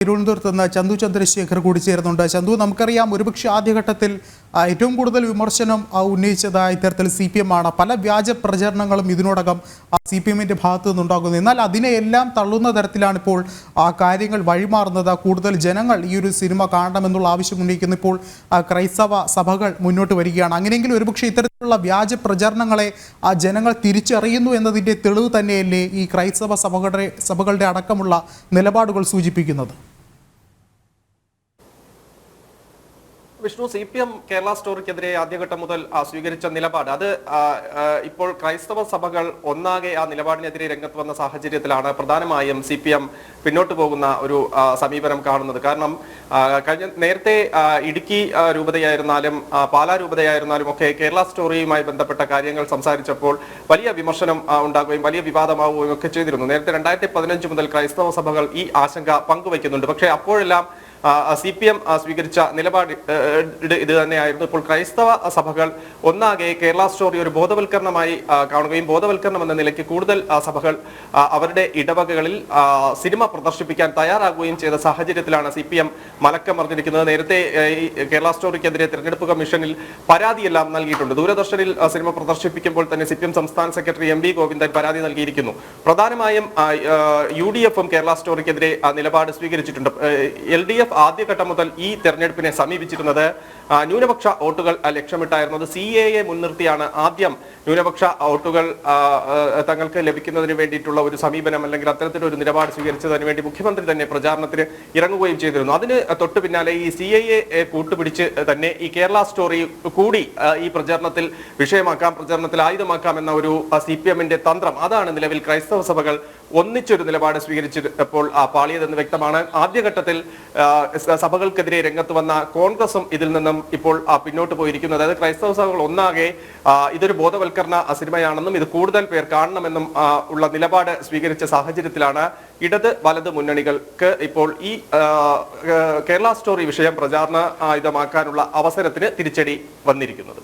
തിരുവനന്തപുരത്ത് നിന്ന് ചന്തു ചന്ദ്രശേഖർ കൂടി ചേരുന്നുണ്ട്. ചന്തു, നമുക്കറിയാം ഒരുപക്ഷെ ആദ്യഘട്ടത്തിൽ ഏറ്റവും കൂടുതൽ വിമർശനം ഉന്നയിച്ചത് ഇത്തരത്തിൽ CPM ആണ്. പല വ്യാജ പ്രചരണങ്ങളും ഇതിനോടകം CPM-ന്റെ ഭാഗത്തു നിന്നുണ്ടാകുന്നു. എന്നാൽ അതിനെയെല്ലാം തള്ളുന്ന തരത്തിലാണ് ഇപ്പോൾ കാര്യങ്ങൾ വഴിമാറുന്നത്. കൂടുതൽ ജനങ്ങൾ ഈ ഒരു സിനിമ കാണണമെന്നുള്ള ആവശ്യം ഉന്നയിക്കുന്ന ഇപ്പോൾ ക്രൈസ്തവ സഭകൾ മുന്നോട്ട് വരികയാണ്. അങ്ങനെയെങ്കിൽ ഒരുപക്ഷെ ഇത്തരത്തിലുള്ള വ്യാജ പ്രചരണങ്ങളെ ജനങ്ങൾ തിരിച്ചറിയുന്നു എന്നതിൻ്റെ തെളിവ് തന്നെയല്ലേ ഈ ക്രൈസ്തവ സഭകളുടെ അടക്കമുള്ള നിലപാടുകൾ സൂചിപ്പിക്കുന്നത്? വിഷ്ണു, CPM കേരള സ്റ്റോറിക്കെതിരെ ആദ്യഘട്ടം മുതൽ സ്വീകരിച്ച നിലപാട് അത് ഇപ്പോൾ ക്രൈസ്തവ സഭകൾ ഒന്നാകെ ആ നിലപാടിനെതിരെ രംഗത്ത് വന്ന സാഹചര്യത്തിലാണ് പ്രധാനമായും CPM പിന്നോട്ട് പോകുന്ന ഒരു സമീപനം കാണുന്നത്. കാരണം നേരത്തെ ഇടുക്കി രൂപതയായിരുന്നാലും പാലാ രൂപതയായിരുന്നാലും ഒക്കെ കേരള സ്റ്റോറിയുമായി ബന്ധപ്പെട്ട കാര്യങ്ങൾ സംസാരിച്ചപ്പോൾ വലിയ വിമർശനം ഉണ്ടാകുകയും വലിയ വിവാദമാവുകയും ഒക്കെ ചെയ്തിരുന്നു. നേരത്തെ 2015 മുതൽ ക്രൈസ്തവ സഭകൾ ഈ ആശങ്ക പങ്കുവയ്ക്കുന്നുണ്ട്. പക്ഷേ അപ്പോഴെല്ലാം CPM സ്വീകരിച്ച നിലപാട് ഇത് തന്നെയായിരുന്നു. ഇപ്പോൾ ക്രൈസ്തവ സഭകൾ ഒന്നാകെ കേരള സ്റ്റോറി ഒരു ബോധവൽക്കരണമായി കാണുകയും ബോധവൽക്കരണം എന്ന നിലയ്ക്ക് കൂടുതൽ സഭകൾ അവരുടെ ഇടവകകളിൽ സിനിമ പ്രദർശിപ്പിക്കാൻ തയ്യാറാകുകയും ചെയ്ത സാഹചര്യത്തിലാണ് CPM മലക്കമറിഞ്ഞിരിക്കുന്നത്. നേരത്തെ കേരള സ്റ്റോറിക്കെതിരെ തെരഞ്ഞെടുപ്പ് കമ്മീഷനിൽ പരാതിയെല്ലാം നൽകിയിട്ടുണ്ട്. ദൂരദർശനിൽ സിനിമ പ്രദർശിപ്പിക്കുമ്പോൾ തന്നെ CPM സംസ്ഥാന സെക്രട്ടറി MV ഗോവിന്ദൻ പരാതി നൽകിയിരിക്കുന്നു. പ്രധാനമായും UDF-ഉം കേരള സ്റ്റോറിക്കെതിരെ നിലപാട് സ്വീകരിച്ചിട്ടുണ്ട്. LDF ആദ്യഘട്ടം മുതൽ ഈ തെരഞ്ഞെടുപ്പിനെ സമീപിച്ചിരുന്നത് ന്യൂനപക്ഷ വോട്ടുകൾ ലക്ഷ്യമിട്ടായിരുന്നത്. CAA മുൻനിർത്തിയാണ് ആദ്യം ന്യൂനപക്ഷ വോട്ടുകൾ തങ്ങൾക്ക് ലഭിക്കുന്നതിന് വേണ്ടിയിട്ടുള്ള ഒരു സമീപനം അല്ലെങ്കിൽ അത്തരത്തിലൊരു നിലപാട് സ്വീകരിച്ചതിന് വേണ്ടി മുഖ്യമന്ത്രി തന്നെ പ്രചാരണത്തിന് ഇറങ്ങുകയും ചെയ്തിരുന്നു. അതിന് തൊട്ടു പിന്നാലെ ഈ CAA കൂട്ടുപിടിച്ച് തന്നെ ഈ കേരള സ്റ്റോറി കൂടി ഈ പ്രചാരണത്തിൽ വിഷയമാക്കാം, പ്രചാരണത്തിൽ ആയുധമാക്കാം എന്ന ഒരു CPM-ന്റെ തന്ത്രം അതാണ് നിലവിൽ ക്രൈസ്തവ സഭകൾ ഒന്നിച്ചൊരു നിലപാട് സ്വീകരിച്ചപ്പോൾ പാളിയതെന്ന് വ്യക്തമാണ്. ആദ്യഘട്ടത്തിൽ സഭകൾക്കെതിരെ രംഗത്ത് വന്ന കോൺഗ്രസും ഇതിൽ നിന്നും ഇപ്പോൾ പിന്നോട്ട് പോയിരിക്കുന്നു. അതായത് ക്രൈസ്തവ സഭകൾ ഒന്നാകെ ഇതൊരു ബോധവൽക്കരണ സിനിമയാണെന്നും ഇത് കൂടുതൽ പേർ കാണണമെന്നും ഉള്ള നിലപാട് സ്വീകരിച്ച സാഹചര്യത്തിലാണ് ഇടത് വലത് മുന്നണികൾക്ക് ഇപ്പോൾ ഈ കേരള സ്റ്റോറി വിഷയം പ്രചാരണ ആയുധമാക്കാനുള്ള അവസരത്തിന് തിരിച്ചടി വന്നിരിക്കുന്നത്.